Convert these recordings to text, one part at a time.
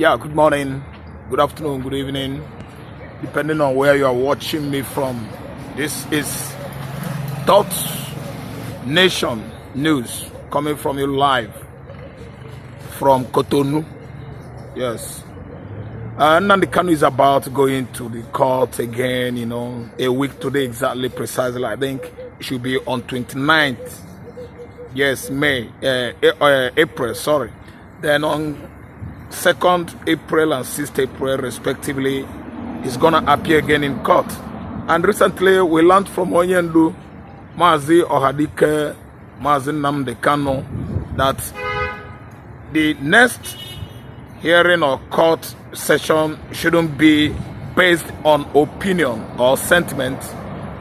Yeah, good morning, good afternoon, good evening, depending on where you are watching me from. This is Thought Nation News coming from you live from Cotonou. Yes. Nnamdi Kanu is about to go into the court again, a week today exactly, precisely. I think it should be on 29th. Yes, April, sorry. Then on 2nd April and 6th April, respectively, he's going to appear again in court. And recently, we learned from Onyendu, Mazi Nnamdi Kanu, that the next hearing or court session shouldn't be based on opinion or sentiment,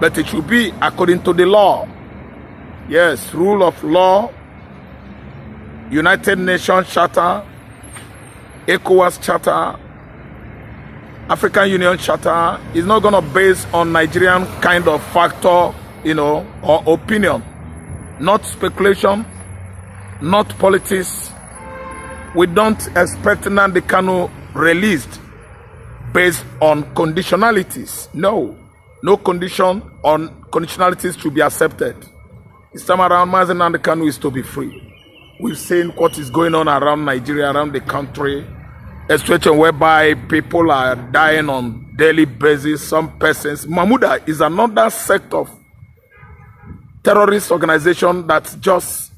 but it should be according to the law. Yes, rule of law, United Nations Charter, ECOWAS Charter, African Union Charter is not going to base on Nigerian kind of factor, or opinion. Not speculation, not politics. We don't expect Nnamdi Kanu released based on conditionalities. No condition on conditionalities should be accepted. This time around, Mazi Nnamdi Kanu is to be free. We've seen what is going on around Nigeria, around the country, a situation whereby people are dying on daily basis. Some persons. Mahmuda is another sect of terrorist organization that just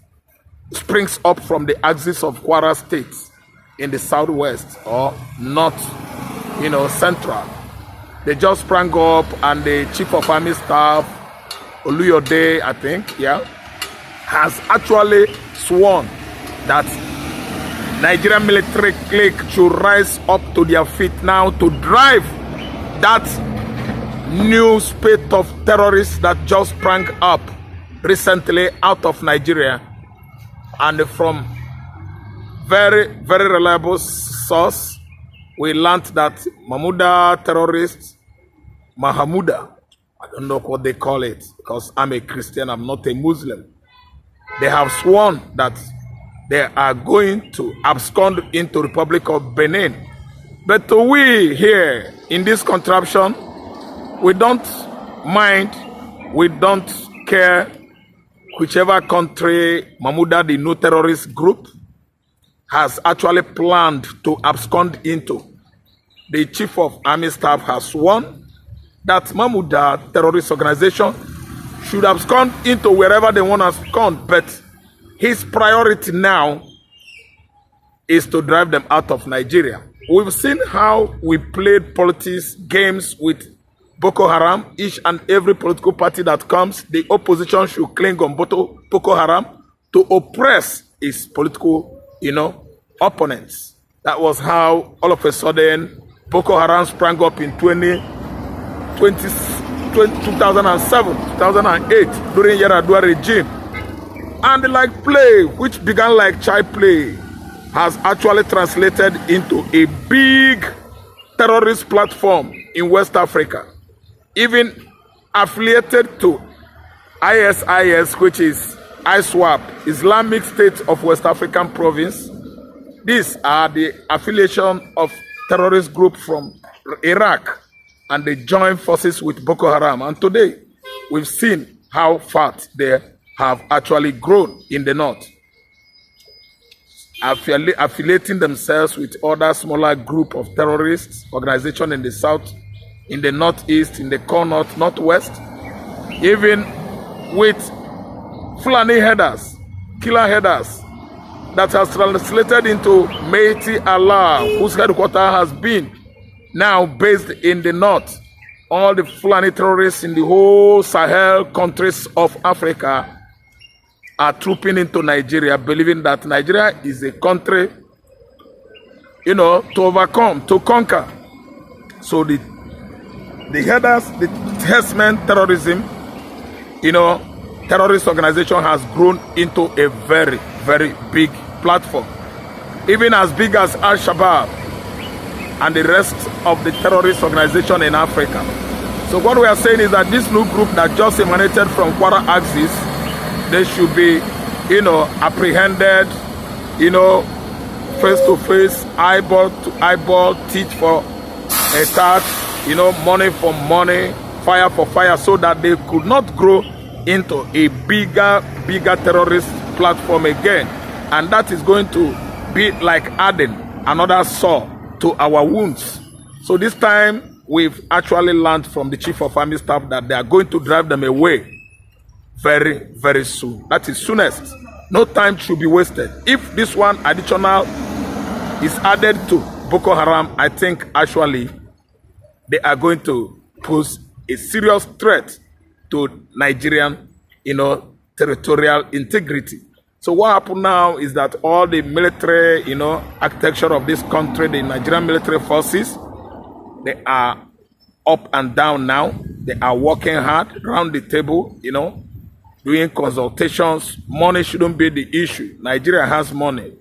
springs up from the axis of Kwara State in the southwest or north, central. They just sprang up, and the chief of army staff, Oluyode, I think, has actually sworn that Nigerian military clique should rise up to their feet now to drive that new spate of terrorists that just sprang up recently out of Nigeria. And from very, very reliable source, we learned that Mahmuda terrorists, Mahamuda, I don't know what they call it because I'm a Christian, I'm not a Muslim. They have sworn that they are going to abscond into Republic of Benin. But we here in this contraption, we don't mind, we don't care whichever country Mahmuda, the new terrorist group, has actually planned to abscond into. The chief of army staff has sworn that Mahmuda terrorist organization should abscond into wherever they want to abscond, but his priority now is to drive them out of Nigeria. We've seen how we played politics games with Boko Haram. Each and every political party that comes, the opposition should cling on Boko Haram to oppress its political, opponents. That was how all of a sudden Boko Haram sprang up in 2007, 2008 during Yar'Adua regime. And like play, which began like child play, has actually translated into a big terrorist platform in West Africa, even affiliated to ISIS, which is ISWAP, Islamic State of West African Province. These are the affiliation of terrorist group from Iraq, and they join forces with Boko Haram. And today, we've seen how fat they have actually grown in the north, affiliating themselves with other smaller group of terrorist organizations in the south, in the northeast, in the core north, northwest, even with Fulani headers, killer headers, that has translated into Meiti Allah, whose headquarters has been now based in the north. All the Fulani terrorists in the whole Sahel countries of Africa are trooping into Nigeria, believing that Nigeria is a country, to overcome, to conquer. So the headers, the herdsmen terrorism, terrorist organization has grown into a very, very big platform, even as big as Al-Shabaab and the rest of the terrorist organization in Africa. So what we are saying is that this new group that just emanated from Kwara axis, they should be, apprehended, face to face, eyeball to eyeball, teeth for a tat, money for money, fire for fire, so that they could not grow into a bigger terrorist platform again. And that is going to be like adding another saw to our wounds. So this time, we've actually learned from the Chief of Army Staff that they are going to drive them away very, very soon. That is soonest. No time should be wasted. If this one additional is added to Boko Haram, I think actually they are going to pose a serious threat to Nigerian, territorial integrity. So what happened now is that all the military, architecture of this country, the Nigerian military forces, they are up and down now. They are working hard around the table, doing consultations. Money shouldn't be the issue. Nigeria has money.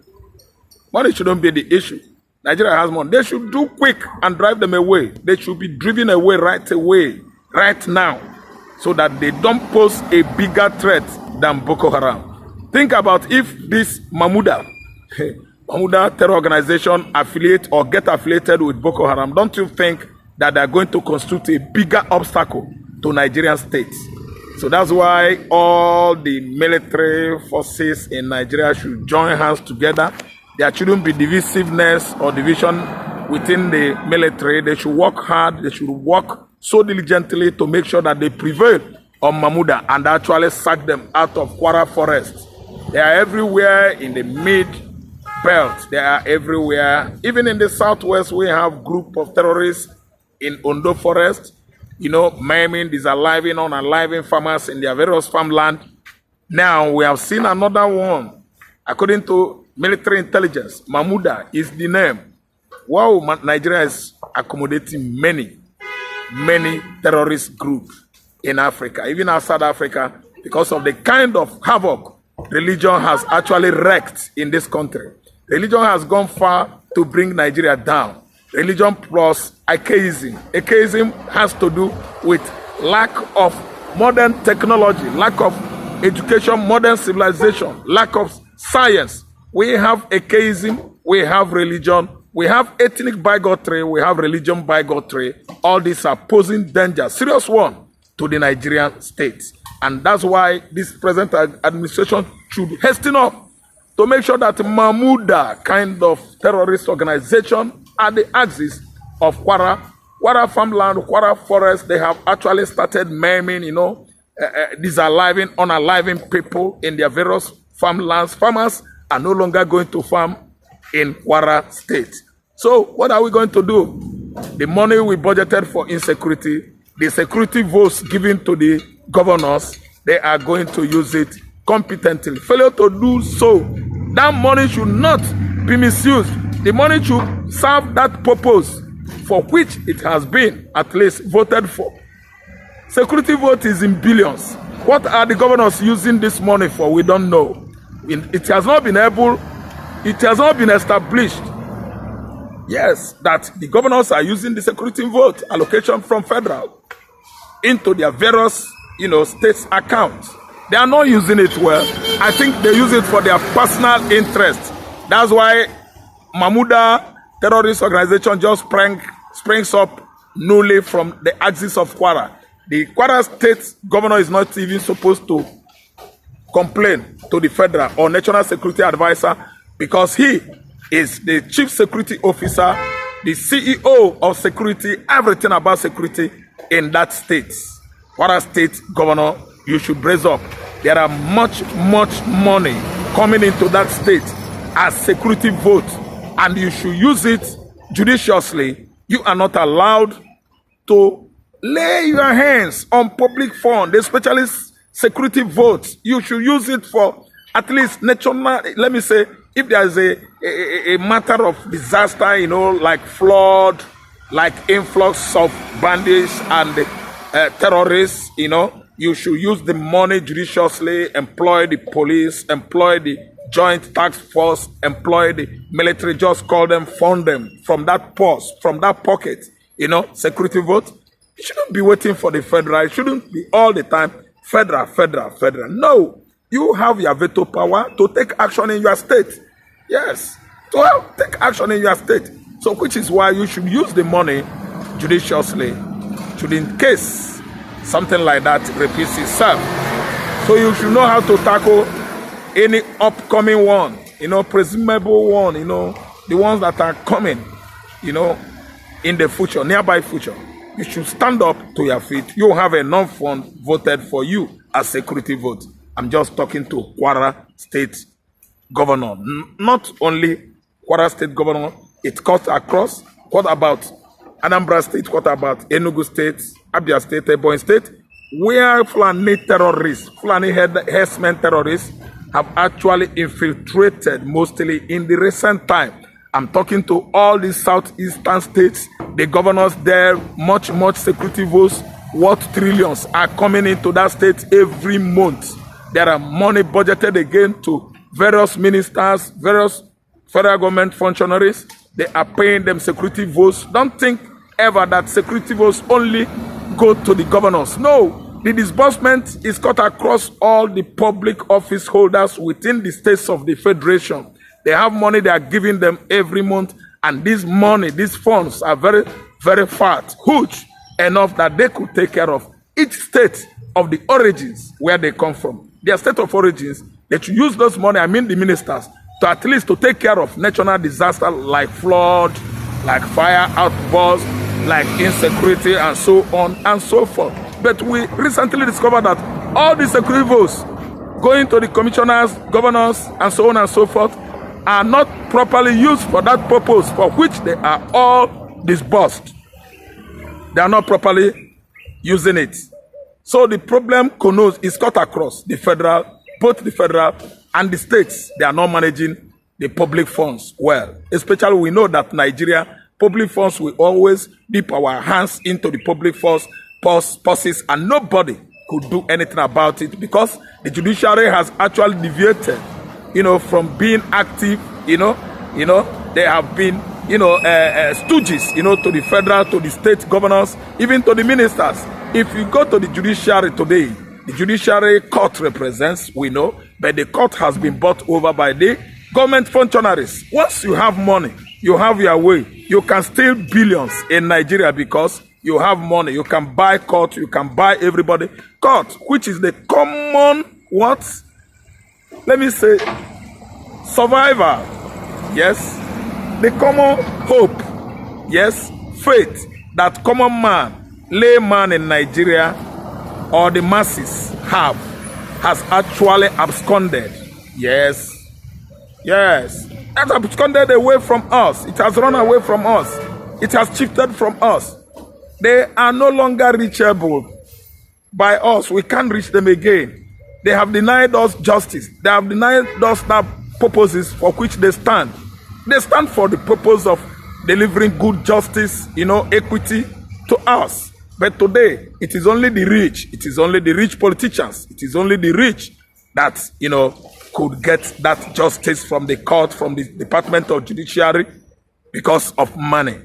Money shouldn't be the issue. Nigeria has money. They should do quick and drive them away. They should be driven away, right now, so that they don't pose a bigger threat than Boko Haram. Think about if this Mahmuda terror organization affiliate or get affiliated with Boko Haram. Don't you think that they're going to constitute a bigger obstacle to Nigerian states? So that's why all the military forces in Nigeria should join hands together. There shouldn't be divisiveness or division within the military. They should work hard. They should work so diligently to make sure that they prevail on Mahmuda and actually sack them out of Kwara forest. They are everywhere in the mid-belt. They are everywhere. Even in the southwest, we have group of terrorists in Ondo forest, maiming, disaliving, unaliving farmers in their various farmland. Now, we have seen another one. According to military intelligence, Mahmuda is the name. Wow, Nigeria is accommodating many terrorist groups in Africa, even outside Africa, because of the kind of havoc religion has actually wreaked in this country. Religion has gone far to bring Nigeria down. Religion plus atheism. Atheism has to do with lack of modern technology, lack of education, modern civilization, lack of science. We have atheism, we have religion, we have ethnic bigotry, we have religion bigotry. All these are posing danger, serious one, to the Nigerian state. And that's why this present administration should hasten up to make sure that Mahmuda kind of terrorist organization at the axis of Kwara farmland, Kwara forest, they have actually started maiming, disaliving, unaliving people in their various farmlands. Farmers are no longer going to farm in Kwara state. So what are we going to do? The money we budgeted for insecurity, the security votes given to the governors, they are going to use it competently. Failure to do so, that money should not be misused. The money should serve that purpose for which it has been at least voted for. Security vote is in billions. What are the governors using this money for? We don't know. It has not been established, yes, that the governors are using the security vote allocation from federal into their various, states' accounts. They are not using it well. I think they use it for their personal interest. That's why Mahmuda terrorist organization just springs up newly from the axis of Kwara. The Kwara state governor is not even supposed to complain to the federal or national security advisor, because he is the chief security officer, the CEO of security, everything about security in that state. Kwara state governor, you should brace up. There are much money coming into that state as security vote, and you should use it judiciously. You are not allowed to lay your hands on public funds, especially security votes. You should use it for at least national, let me say, if there is a matter of disaster, like flood, like influx of bandits and terrorists, you should use the money judiciously, employ the police, employ the joint task force, employ the military, just call them, fund them from that purse, from that pocket, security vote. You shouldn't be waiting for the federal. It shouldn't be all the time federal. No, you have your veto power to take action in your state. Yes, to take action in your state. So which is why you should use the money judiciously, should in case something like that repeats itself. So you should know how to tackle any upcoming one, presumable one, the ones that are coming, in the future, nearby future. You should stand up to your feet. You have enough fund voted for you as security vote. I'm just talking to Kwara State Governor. Not only Kwara State Governor, it cuts across. What about Anambra State? What about Enugu State, Abia State, Ebonyi State? Where Fulani terrorists, Fulani herdsmen terrorists have actually infiltrated mostly in the recent time. I'm talking to all the southeastern states, the governors there, much security votes, what trillions are coming into that state every month. There are money budgeted again to various ministers, various federal government functionaries. They are paying them security votes. Don't think ever that security votes only go to the governors. No, the disbursement is cut across all the public office holders within the states of the federation. They have money they are giving them every month, and this money, these funds are very fat, huge enough that they could take care of each state of the origins where they come from. Their state of origins, they should use those money, I mean the ministers, to at least to take care of natural disaster like flood, like fire outbursts, like insecurity, and so on and so forth. But we recently discovered that all these security votes going to the commissioners, governors, and so on and so forth are not properly used for that purpose for which they are all disbursed. They are not properly using it. So the problem is cut across the federal, both the federal and the states. They are not managing the public funds well. Especially we know that Nigeria, public funds will always dip our hands into the public funds purses, and nobody could do anything about it because the judiciary has actually deviated, from being active. They have been, stooges, to the federal, to the state governors, even to the ministers. If you go to the judiciary today, the judiciary court represents, we know, but the court has been bought over by the government functionaries. Once you have money, you have your way. You can steal billions in Nigeria because you have money. You can buy court. You can buy everybody. Court, which is the common, let me say, survivor. Yes. The common hope. Yes. Faith that common man, layman in Nigeria, or the masses has actually absconded. Yes. Yes. It has absconded away from us. It has run away from us. It has shifted from us. They are no longer reachable by us. We can't reach them again. They have denied us justice. They have denied us that purposes for which they stand. They stand for the purpose of delivering good justice, equity to us. But today, it is only the rich. It is only the rich politicians. It is only the rich that, could get that justice from the court, from the Department of Judiciary because of money.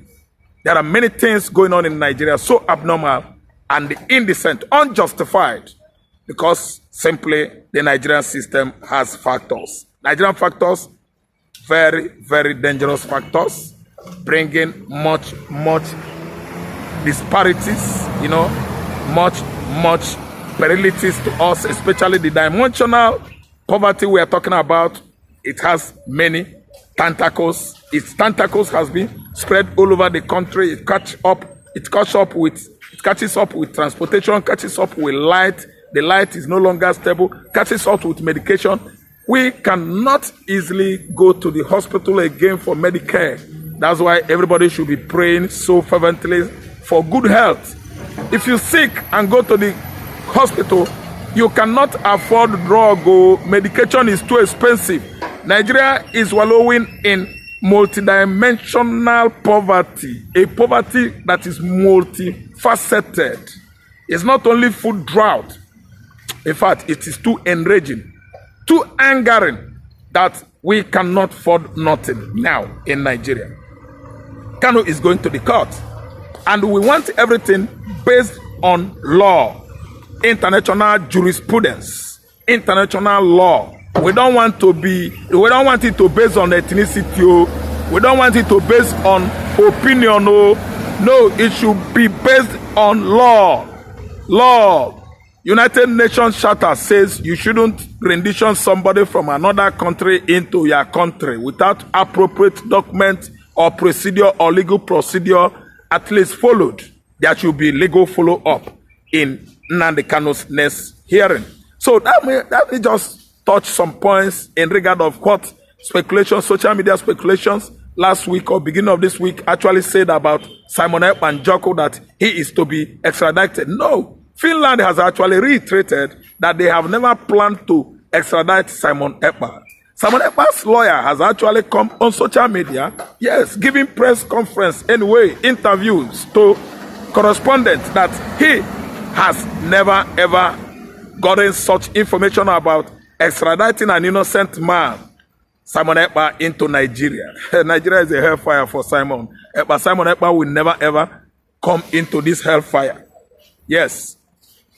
There are many things going on in Nigeria so abnormal and indecent, unjustified, because simply the Nigerian system has factors. Nigerian factors, very dangerous factors, bringing much disparities, much perilities to us, especially the dimensional poverty we are talking about. It has many tentacles. Its tentacles has been spread all over the country. It catches up with transportation, catches up with light. The light is no longer stable, catches up with medication. We cannot easily go to the hospital again for Medicare. That's why everybody should be praying so fervently for good health. If you're sick and go to the hospital, you cannot afford drug or medication is too expensive. Nigeria is wallowing in multidimensional poverty, a poverty that is multifaceted. It's not only food drought. In fact, it is too enraging, too angering that we cannot afford nothing now in Nigeria. Kanu is going to the court, and we want everything based on law, international jurisprudence, international law. We don't want it to base on ethnicity. We don't want it to base on opinion. No, it should be based on law. Law. United Nations Charter says you shouldn't rendition somebody from another country into your country without appropriate document or procedure or legal procedure at least followed. There should be legal follow-up in Nnamdi Kanu's next hearing. So that may just touch some points in regard of what speculation, social media speculations last week or beginning of this week actually said about Simon Ekpa and Joko that he is to be extradited. No, Finland has actually reiterated that they have never planned to extradite Simon Ekpa. Simon Ekpa's lawyer has actually come on social media, yes, giving press conference anyway, interviews to correspondents that he has never ever gotten such information about extraditing an innocent man, Simon Ekpa, into Nigeria. Nigeria is a hellfire for Simon Ekpa. Simon Ekpa will never ever come into this hellfire. Yes,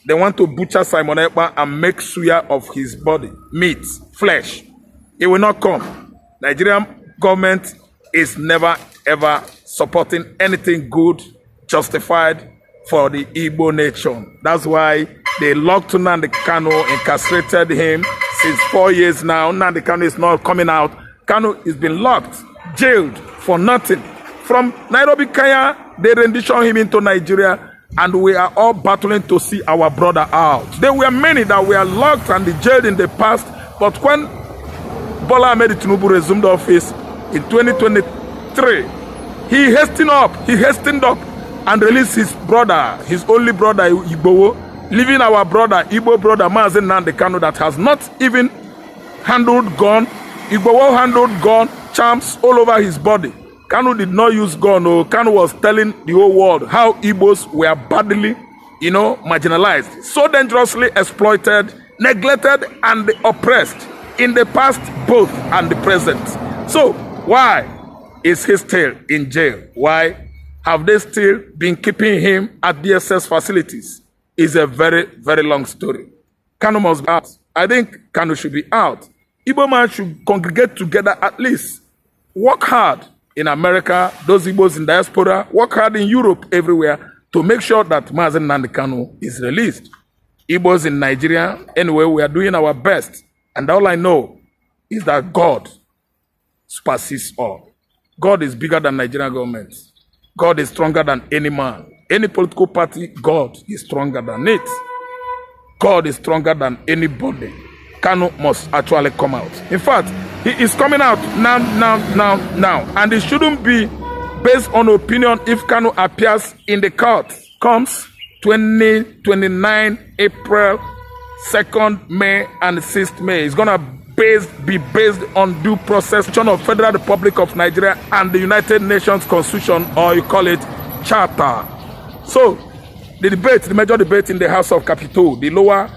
they want to butcher Simon Ekpa and make suya of his body, meat, flesh. It will not come. Nigerian government is never ever supporting anything good, justified for the Igbo nation. That's why they locked Nnamdi Kanu, incarcerated him since 4 years now. Nnamdi Kanu is not coming out. Kanu has been locked, jailed for nothing. From Nairobi, Kenya, they rendition him into Nigeria, and we are all battling to see our brother out. There were many that were locked and jailed in the past, but when Bola Ahmed Tinubu resumed office in 2023, he hastened up and released his brother, his only brother, Igbo, leaving our brother, Igbo brother, Mazi Nnamdi Kanu, that has not even handled gun. Igbo handled gun, charms all over his body. Kanu did not use gun. No. Kanu was telling the whole world how Igbos were badly, marginalized, so dangerously exploited, neglected, and oppressed in the past, both, and the present. So, why is he still in jail? Why have they still been keeping him at DSS facilities? It's a very, very long story. Kanu must be out. I think Kanu should be out. Igbo man should congregate together at least. Work hard in America, those Igbos in diaspora, work hard in Europe, everywhere, to make sure that Mazi Nnamdi Kanu is released. Igbos in Nigeria, anyway, we are doing our best. And all I know is that God supersedes all. God is bigger than Nigerian government. God is stronger than any man. Any political party, God is stronger than it. God is stronger than anybody. Kanu must actually come out. In fact, he is coming out now. And it shouldn't be based on opinion if Kanu appears in the court. Comes 29 April, 2nd May, and 6th May. It's going to be based on due process of Federal Republic of Nigeria and the United Nations Constitution, or you call it Charter. So, the major debate in the House of Capitol, the lower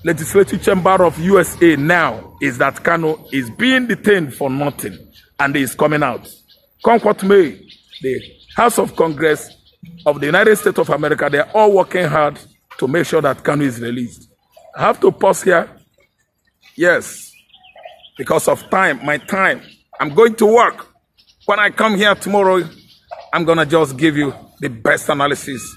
legislative chamber of USA now, is that Kanu is being detained for nothing and is coming out. Come what may, the House of Congress of the United States of America, they are all working hard to make sure that Kanu is released. I have to pause here. Yes, because of my time. I'm going to work. When I come here tomorrow, I'm going to just give you the best analysis,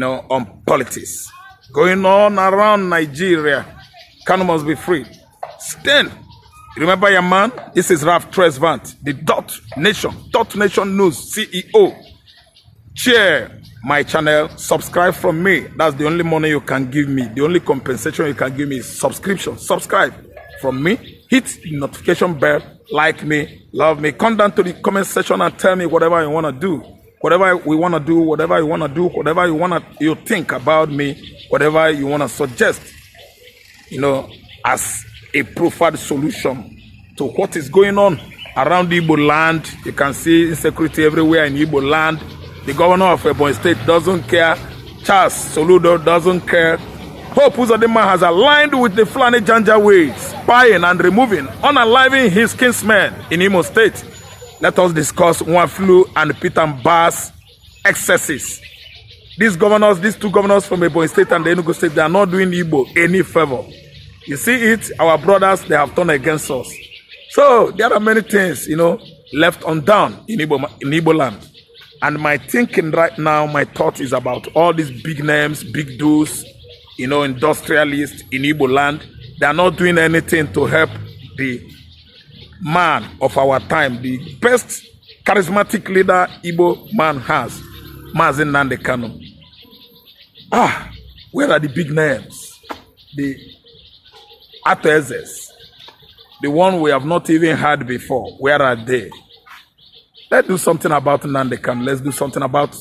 on politics going on around Nigeria. Kanu must be free. Stand. Remember your man? This is Ralph Tresvant, the Dot Nation News CEO. Share my channel, subscribe from me. That's the only money you can give me. The only compensation you can give me is subscription. Subscribe from me. Hit the notification bell. Like me, love me. Come down to the comment section and tell me whatever you want to do. Whatever we want to do, whatever you want to do, whatever you think about me, whatever you want to suggest, as a preferred solution to what is going on around Igbo land. You can see insecurity everywhere in Igbo land. The governor of Ebonyi State doesn't care. Charles Soludo doesn't care. Hope Uzodinma has aligned with the Fulani Janja ways, spying and unaliving his kinsmen in Imo State. Let us discuss Nwaflu and Peter Mbah's excesses. These two governors from Ebonyi State and the Enugu State, they are not doing Igbo any favor. You see it, our brothers, they have turned against us. So there are many things, left undone in Igbo land. And my thinking right now, my thought is about all these big names, big dudes, industrialists in Igbo land. They are not doing anything to help the man of our time, the best charismatic leader Igbo man has, Mazi Nnamdi Kanu. Where are the big names? The Atezes, the one we have not even heard before. Where are they? Let's do something about Nnamdi Kanu. Let's do something about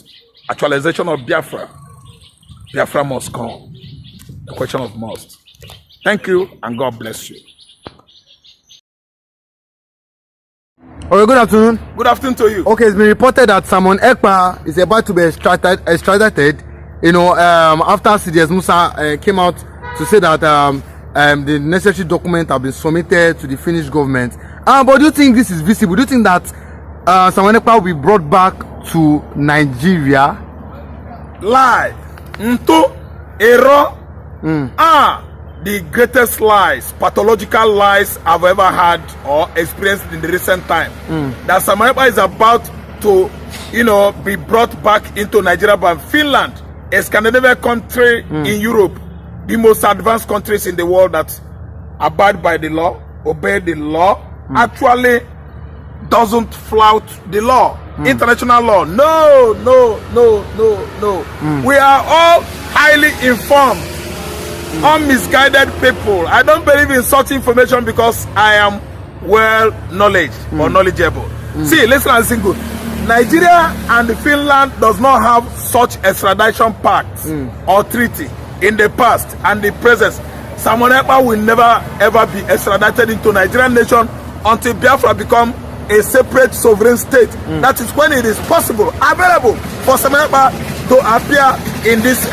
actualization of Biafra. Biafra must come. The question of must. Thank you, and God bless you. Okay, good afternoon. Good afternoon to you. Okay, it's been reported that Simon Ekpa is about to be extradited. After CDS Musa came out to say that the necessary documents have been submitted to the Finnish government. But do you think this is visible? Do you think that Simon Ekpa will be brought back to Nigeria? Lie. Error. The greatest lies, pathological lies I've ever had or experienced in the recent time. That Simon Ekpa is about to, be brought back into Nigeria by Finland, a Scandinavian country in Europe, the most advanced countries in the world that abide by the law, obey the law, actually doesn't flout the law, international law. No. We are all highly informed, unmisguided people. I don't believe in such information because I am well knowledge or knowledgeable. See, listen good. Nigeria and Finland does not have such extradition pact or treaty in the past and the present. Simon Ekpa will never ever be extradited into Nigerian nation until Biafra become a separate sovereign state. That is when it is possible, available for Simon Ekpa to appear in this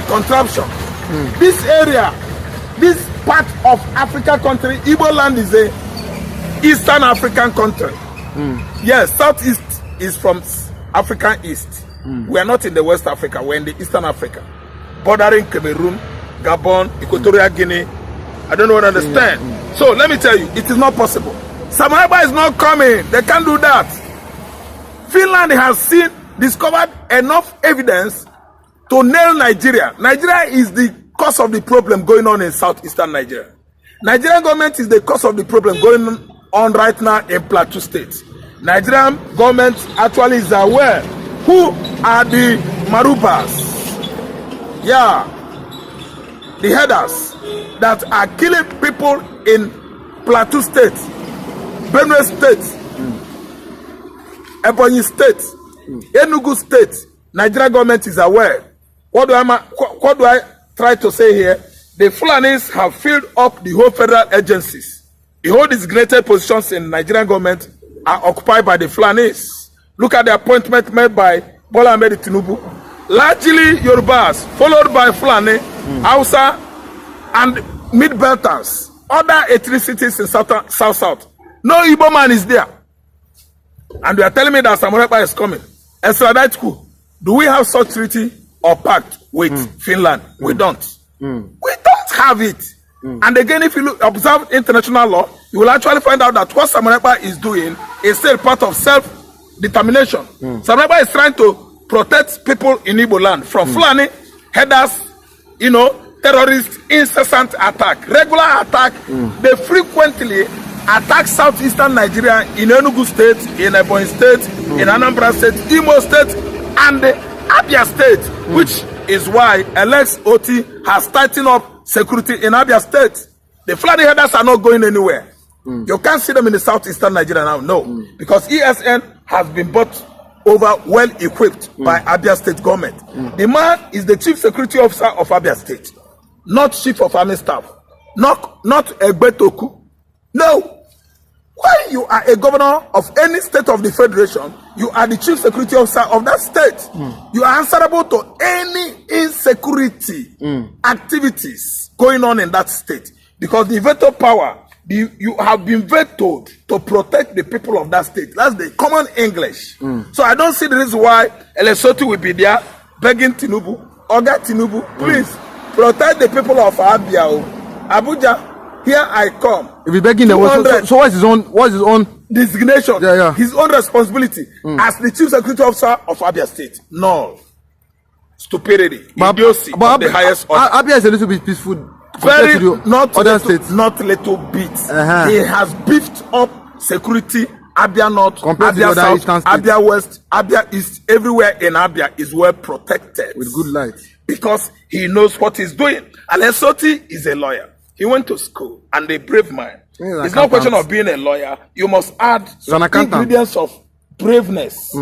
contraption. This area, this part of African country, Igbo land is a Eastern African country. Yes, Southeast is from African East. We are not in the West Africa, we're in the Eastern Africa. Bordering Cameroon, Gabon, Equatorial Guinea. I don't know what I understand. So let me tell you, it is not possible. Simon Ekpa is not coming. They can't do that. Finland has discovered enough evidence to nail Nigeria. Nigeria is the cause of the problem going on in southeastern Nigeria. Nigerian government is the cause of the problem going on right now in Plateau State. Nigerian government actually is aware who are the Marubas. Yeah, the headers that are killing people in Plateau State, Benue State, Ebonyi State, Enugu State. Nigerian government is aware. What do I try to say here? The Fulanis have filled up the whole federal agencies. The whole designated positions in Nigerian government are occupied by the Fulanis. Look at the appointment made by Bola Ahmed Tinubu. Largely Yorubas, followed by Fulani, Hausa, and Mid-Belters. Other ethnicities in South. No Igbo man is there. And they are telling me that Simon Ekpa is coming. Extradite coup. Do we have such treaty or pact with Finland? We don't. We don't have it. And again, if you observe international law, you will actually find out that what Simon Ekpa is doing is still part of self-determination. Simon Ekpa is trying to protect people in Igbo land from Fulani, headers, terrorists, incessant attack, regular attack. They frequently attack southeastern Nigeria in Enugu State, in Ebonyi State, in Anambra State, Imo State, and Abia State, which is why Alex Oti has tightened up security in Abia State. The Fulani headers are not going anywhere. You can't see them in the southeastern Nigeria now, no, because ESN has been bought over, well equipped by Abia State government. The man is the chief security officer of Abia State, not chief of army staff, not Egbetoku. No. When you are a governor of any state of the federation, you are the chief security officer of that state. You are answerable to any insecurity activities going on in that state, because the veto power, you have been vetoed to protect the people of that state. That's the common English. So I don't see the reason why Lesotho will be there begging Tinubu, Oga Tinubu, please protect the people of Abia. Abuja, here I come. If he's begging the world, so what's his own designation? Yeah. His own responsibility as the chief security officer of Abia State. No. Stupidity. Idiocy of the highest order. Abia is a little bit peaceful. Very, not other little, states. not little bit. He has beefed up security. Abia North, compared Abia to South, Abia West, Abia East, everywhere in Abia is well protected. With good light. Because he knows what he's doing. And Esoti is a lawyer. He went to school and a brave man. It's not a question of being a lawyer. You must add some ingredients of braveness,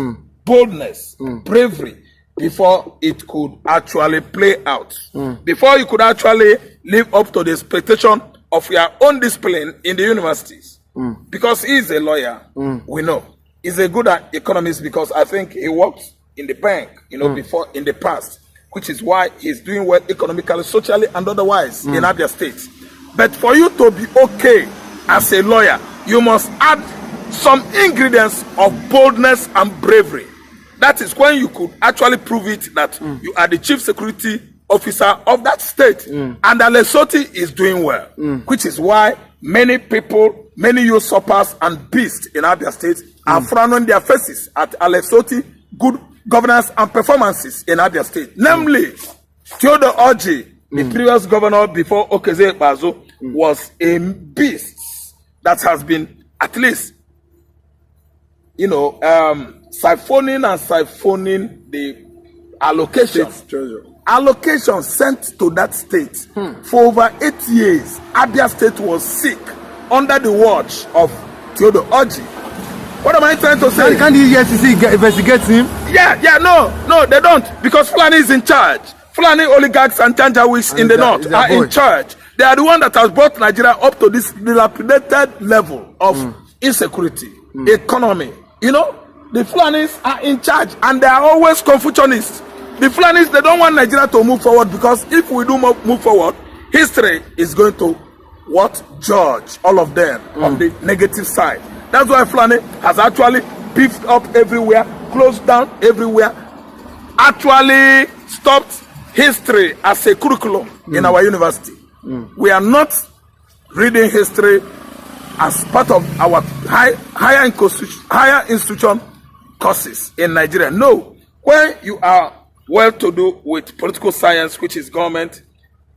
boldness, bravery before it could actually play out. Before you could actually live up to the expectation of your own discipline in the universities. Because he is a lawyer, we know. He's a good economist because I think he worked in the bank, before in the past, which is why he's doing well economically, socially, and otherwise in Abia State. But for you to be okay as a lawyer, you must add some ingredients of boldness and bravery. That is when you could actually prove it that you are the chief security officer of that state. And Lesotho is doing well, which is why many people, many usurpers and beasts in Abia State are frowning their faces at Lesotho good governance and performances in Abia State. Namely, Theodore Orji, the previous governor before Okeze Bazo, was a beast that has been at least, siphoning the allocation sent to that state for over 8 years. Abia State was sick under the watch of Theodore Orji. What am I trying to say? Can't the EFCC investigate him? No, they don't, because Fulani is in charge. Fulani oligarchs and Janjaweeds in the north are in charge. They are the one that has brought Nigeria up to this dilapidated level of insecurity, economy. The Fulanis are in charge and they are always Confucianists. The Fulanis, they don't want Nigeria to move forward, because if we do move forward, history is going to judge all of them on the negative side. That's why Fulani has actually beefed up everywhere, closed down everywhere, actually stopped history as a curriculum in our university. We are not reading history as part of our higher institution courses in Nigeria. No, when you are well to do with political science, which is government,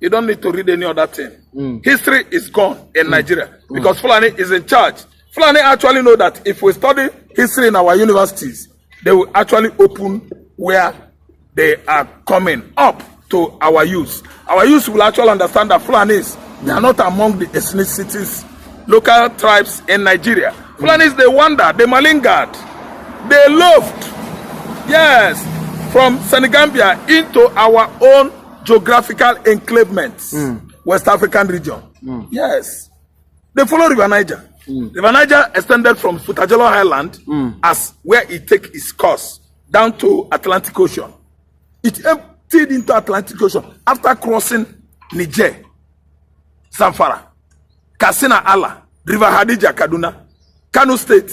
you don't need to read any other thing. History is gone in Nigeria because Fulani is in charge. Fulani actually know that if we study history in our universities, they will actually open where they are coming up to our youth. Our youth will actually understand that Fulanis, they are not among the ethnicities, local tribes in Nigeria. Fulanis, they wander, they malingered, they loved, yes, from Senegambia into our own geographical enclavements, West African region. Yes, they follow River Niger. River Niger extended from Futajolo Highland as where it takes its course down to Atlantic Ocean. It emptied into Atlantic Ocean after crossing Niger, Zamfara, Katsina Allah, River Hadija Kaduna, Kano State,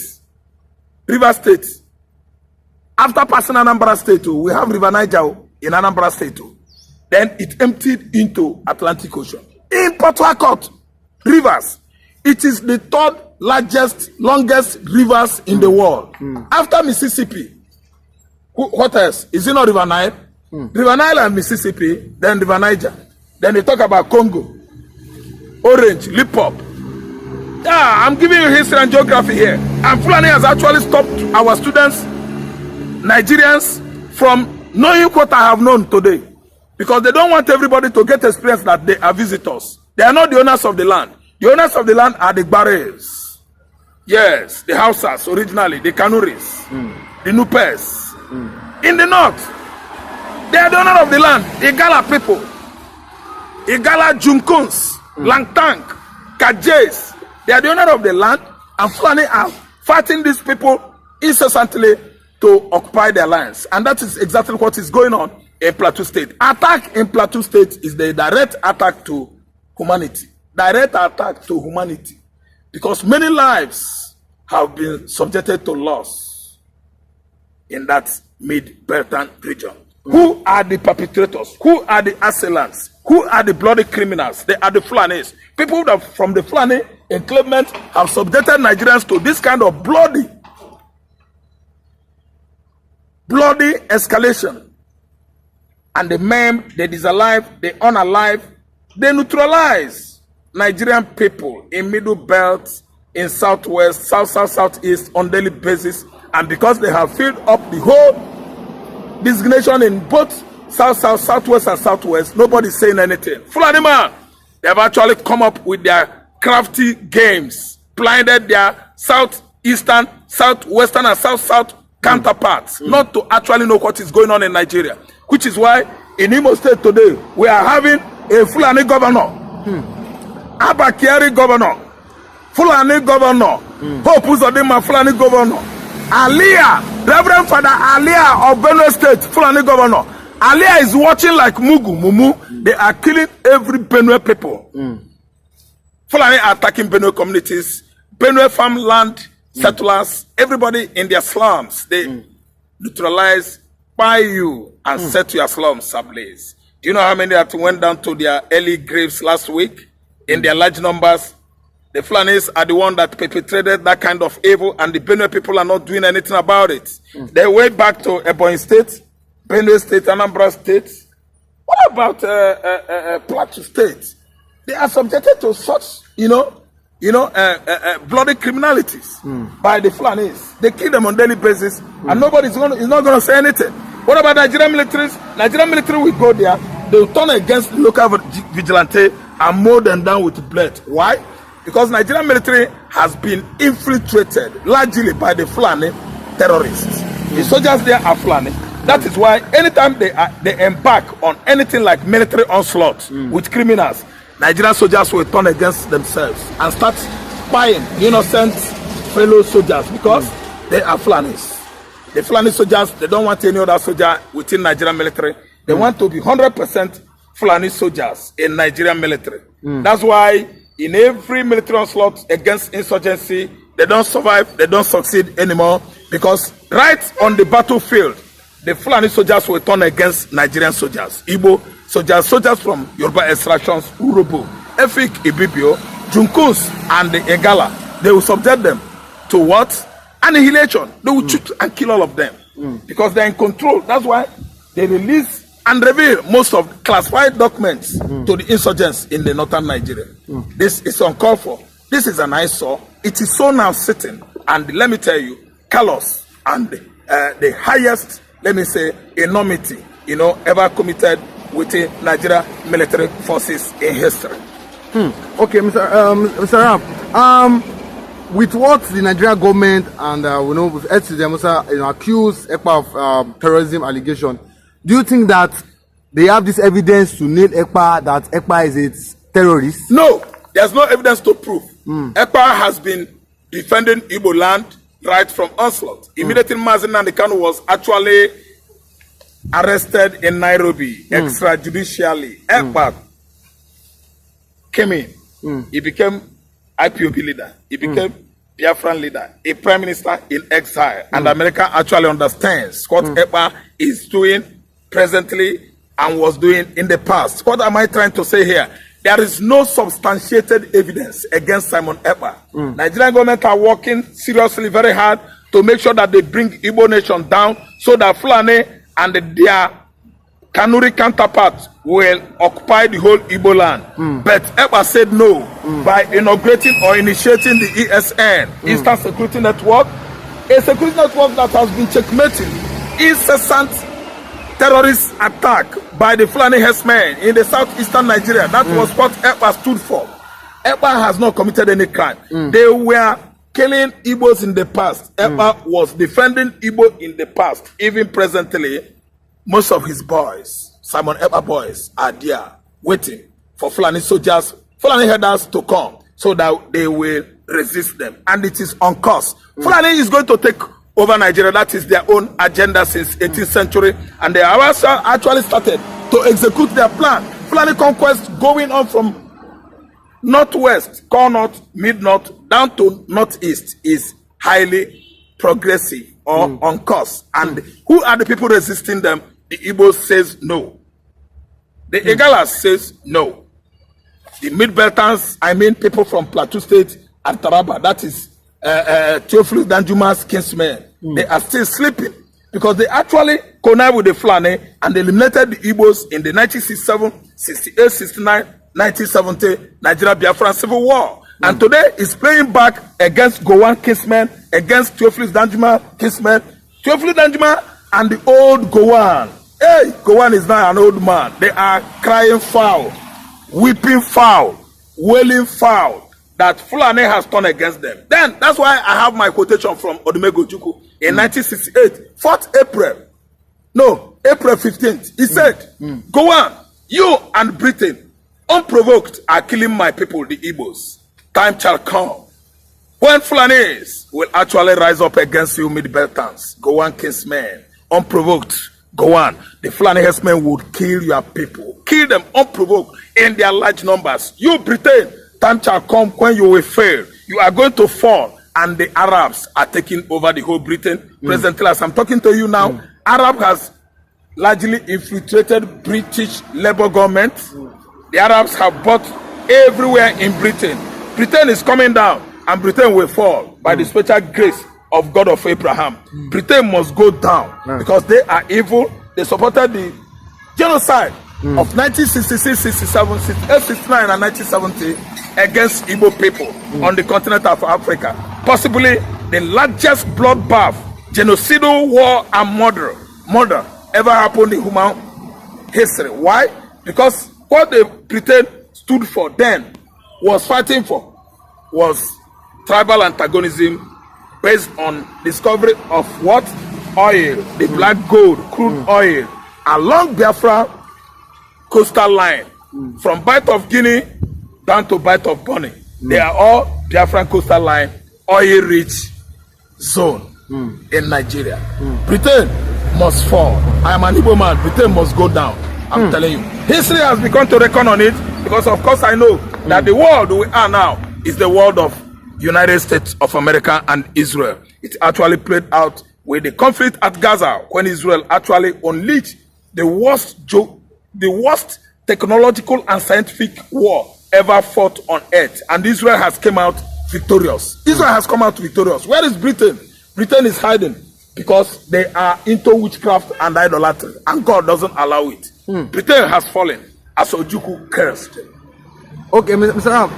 River State. After passing Anambra State, we have River Niger in Anambra State. Then it emptied into Atlantic Ocean. In Port Harcourt, rivers. It is the third largest, longest rivers in the world. After Mississippi, what else? Is it not River Nile? River Nile and Mississippi, then River Niger. Then they talk about Congo, Orange, Lipop. Yeah, I'm giving you history and geography here. And Fulani has actually stopped our students, Nigerians, from knowing what I have known today. Because they don't want everybody to get experience that they are visitors. They are not the owners of the land. The owners of the land are the Bares. Yes, the Hausas originally, the Kanuris, the Nupes. In the north, they are the owner of the land. Igala people, Igala Junkuns, Langtang, Kajes. They are the owner of the land, and Fulani are fighting these people incessantly to occupy their lands. And that is exactly what is going on in Plateau State. Attack in Plateau State is the direct attack to humanity. Direct attack to humanity, because many lives have been subjected to loss in that mid-Beltan region. Who are the perpetrators? Who are the assailants? Who are the bloody criminals? They are the Fulanis. People that from the Fulani enclavement have subjected Nigerians to this kind of bloody escalation. And they maim, they disalive, they unalive, they neutralize Nigerian people in Middle Belt, in Southwest, Southeast on daily basis. And because they have filled up the whole designation in both Southwest and Southwest, nobody's saying anything. Fulani man, they have actually come up with their crafty games, blinded their Southeastern, Southwestern, and South counterparts, not to actually know what is going on in Nigeria. Which is why in Imo State today, we are having a Fulani governor, Abba Kyari governor, Fulani governor, Hope Uzodinma Fulani governor, Aliyah, Reverend Father Aliyah of Benue State, Fulani governor. Aliyah is watching like Mumu. They are killing every Benue people. Fulani are attacking Benue communities, Benue farmland settlers, everybody in their slums. They neutralize, buy you, and set your slums ablaze. Do you know how many that went down to their early graves last week in their large numbers? The Fulanis are the one that perpetrated that kind of evil, and the Benue people are not doing anything about it. They went back to Ebonyi State, Benue State, Anambra State. What about Plateau State? They are subjected to such, bloody criminalities by the Fulanis. They kill them on daily basis, and nobody is not going to say anything. What about Nigerian militaries? Nigerian military will go there, they will turn against the local vigilante and mow them down with blood. Why? Because Nigerian military has been infiltrated largely by the Fulani terrorists. The soldiers there are Fulani. That is why anytime they embark on anything like military onslaught with criminals, Nigerian soldiers will turn against themselves and start spying innocent fellow soldiers because they are Fulanis. The Fulani soldiers, they don't want any other soldier within Nigerian military. They want to be 100% Fulani soldiers in Nigerian military. That's why in every military onslaught against insurgency, they don't survive, they don't succeed anymore, because right on the battlefield, the Fulani soldiers will turn against Nigerian soldiers, Igbo soldiers from Yoruba extractions, Urobo, Efik, Ibibio, Junkus, and the Egala. They will subject them to what? Annihilation. They will shoot and kill all of them because they're in control. That's why they release and reveal most of classified documents to the insurgents in the northern Nigeria. This is uncalled for. This is an eyesore. It is so now sitting, and let me tell you, callous and the highest, let me say, enormity, ever committed within Nigeria military forces in history. Okay, Mr. Ram, with what the Nigerian government and with them accused ECPA of terrorism allegation, do you think that they have this evidence to nail ECPA that ECPA is a terrorist? No, there's no evidence to prove. ECPA has been defending Igbo land right from onslaught. Immediately Mazi Nnamdi Kanu was actually arrested in Nairobi extrajudicially. ECPA came in. He became IPOB leader. He became Biafran leader, a prime minister in exile. And America actually understands what ECPA is doing presently and was doing in the past. What am I trying to say here? There is no substantiated evidence against Simon ECPA. Nigerian government are working seriously, very hard to make sure that they bring Igbo nation down so that Fulani and their Kanuri counterparts will occupy the whole Igbo land. But ECPA said no by inaugurating or initiating the ESN, Eastern Security Network, a security network that has been checkmating incessant terrorist attack by the Fulani herdsmen in the southeastern Nigeria. That was what ECPA stood for. ECPA has not committed any crime. They were killing Igbos in the past. ECPA was defending Igbo in the past. Even presently, most of his boys, Simon ECPA boys, are there waiting for Fulani soldiers, Fulani headers to come so that they will resist them. And it is on course. Fulani is going to take over Nigeria. That is their own agenda since 18th century. And they have actually started to execute their plan. Fulani conquest going on from northwest, core north, mid-north, down to northeast is highly progressive or on course. And who are the people resisting them? The Igbo says no. The Igalas says no. The Mid-Beltans, I mean people from Plateau State and Taraba, that is Theophilus Danjuma's kinsmen, they are still sleeping because they actually connived with the Fulani and eliminated the Igbos in the 1967, 68, 69, 1970 Nigeria Biafran Civil War. And today is playing back against Gowon kinsmen, against Theophilus Danjuma kinsmen. Theophilus Danjuma and the old Gowon. Hey, Gowon is now an old man. They are crying foul, weeping foul, wailing foul that Fulani has turned against them. Then that's why I have my quotation from Odumego Ojukwu in 1968, 4th April. No, April 15th. He said, Gowon, you and Britain, unprovoked, are killing my people, the Igbos. Time shall come when Fulanis will actually rise up against you, Mid-Beltans, Gowon kinsmen, unprovoked. Gowon, the Fulani herdsmen would kill your people, kill them unprovoked in their large numbers. You, Britain, time shall come when you will fail. You are going to fall, and the Arabs are taking over the whole Britain. Presently, as I'm talking to you now, Arab has largely infiltrated British Labour government. The Arabs have bought everywhere in Britain. Britain is coming down, and Britain will fall by the special grace of God of Abraham. Britain must go down because they are evil. They supported the genocide of 1966, 67, 68, 69, and 1970 against Igbo people on the continent of Africa. Possibly the largest bloodbath, genocidal war and murder ever happened in human history. Why? Because what the Britain stood for then, was fighting for, was tribal antagonism based on discovery of what? Oil, the black gold, crude oil, along Biafra coastal line, from Bight of Guinea down to Bight of Bonny. They are all Biafran coastal line, oil-rich zone in Nigeria. Britain must fall. I am an Igbo man. Britain must go down. I'm telling you. History has begun to reckon on it because, of course, I know that the world we are now is the world of United States of America and Israel. It actually played out with the conflict at Gaza when Israel actually unleashed the worst technological and scientific war ever fought on earth, and Israel has come out victorious. Israel has come out victorious. Where is Britain? Britain is hiding because they are into witchcraft and idolatry, and God doesn't allow it. Britain has fallen as Ojukwu cursed. Okay, Mr. Ram,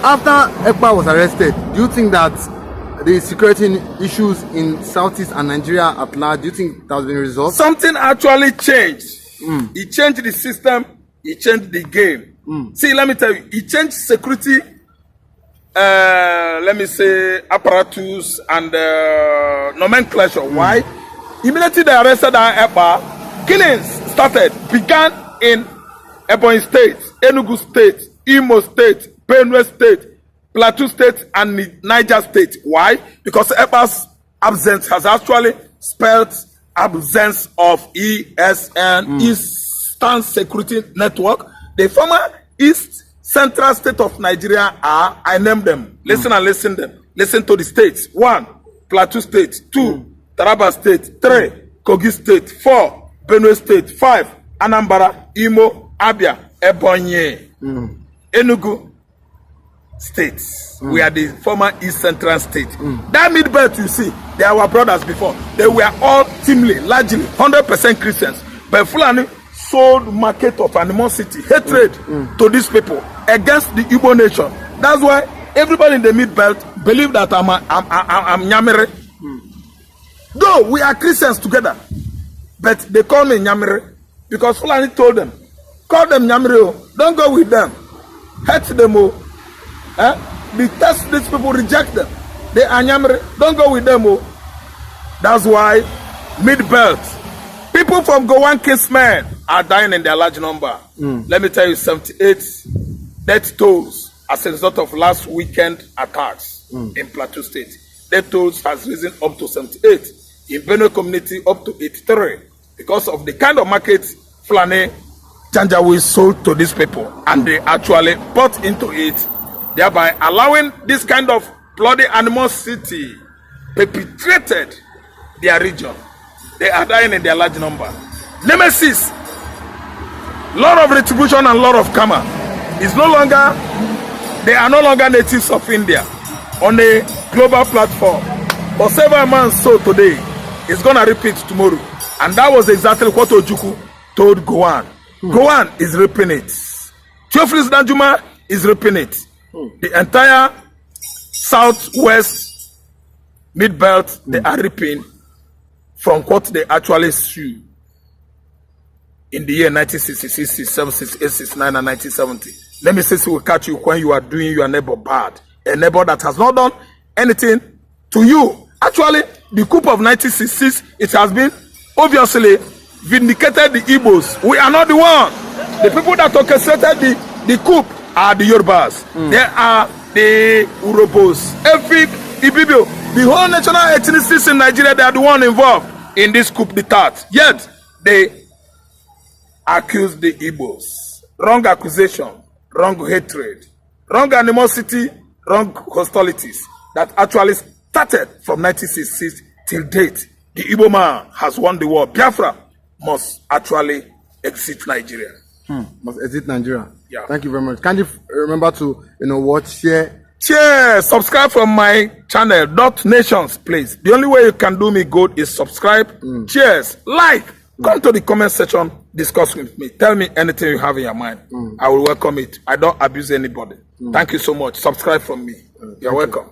after Ekpa was arrested, do you think that the security issues in Southeast and Nigeria at large, do you think that has been resolved? Something actually changed. He changed the system, he changed the game. See, let me tell you, he changed security, let me say, apparatus and nomenclature. Why? Immediately they arrested Ekpa, killings began in Ebonyi State, Enugu State, Imo State, Benue State, Plateau State, and Niger State. Why? Because Ekpa's absence has actually spelled absence of ESN, Eastern Security Network. The former East Central State of Nigeria are, I named them. Listen and listen them. Listen to the states. 1, Plateau State. 2, Taraba State. 3, Kogi State. 4, Benue State. 5, Anambra, Imo, Abia, Ebonyi, Enugu states. We are the former East Central State. That Mid-Belt you see, they are our brothers before. They were all teamly, largely 100% Christians. But Fulani sold market of animosity, hatred to these people against the Igbo nation. That's why everybody in the Mid-Belt believe that I'm Nyamere. Though we are Christians together, but they call me Nyamere because Fulani told them, call them Nyamere, don't go with them, hate them. Detest these people, reject them. They are Nyamere, don't go with them. That's why Mid-Belt, people from Gowon kinsmen are dying in their large number. Let me tell you, 78 death tolls as a result of last weekend attacks in Plateau State. Death tolls has risen up to 78. In Benue community, up to 83. Because of the kind of market Fulani Janjaweed sold to these people. And they actually bought into it, thereby allowing this kind of bloody animosity perpetrated their region. They are dying in their large number. Nemesis lot of retribution and lot of karma. It's no longer, they are no longer natives of India on a global platform. Whatever man sow today is gonna repeat tomorrow. And that was exactly what Ojukwu told Gowan. Gowan is reaping it. Theophilus Danjuma is reaping it. The entire southwest mid-belt, they are reaping from what they actually sue in the year 1966, 67, 68, 69, and 1970. Let me say, so will catch you when you are doing your neighbor bad. A neighbor that has not done anything to you. Actually, the coup of 1966, it has been obviously vindicated the Igbos. We are not the one. The people that orchestrated the coup are the Yorubas. They are the Urobos, Efik, Ibibio. The whole national ethnicities in Nigeria, they are the one involved in this coup d'etat. Yet, they accuse the Igbos. Wrong accusation, wrong hatred, wrong animosity, wrong hostilities that actually started from 1966 till date. The Igbo man has won the war. Biafra must actually exit Nigeria. Must exit Nigeria. Yeah. Thank you very much. Can you remember to watch, share, subscribe from my channel, Nations, please. The only way you can do me good is subscribe, cheers, like, come to the comment section, discuss with me. Tell me anything you have in your mind. I will welcome it. I don't abuse anybody. Thank you so much. Subscribe from me. You're welcome.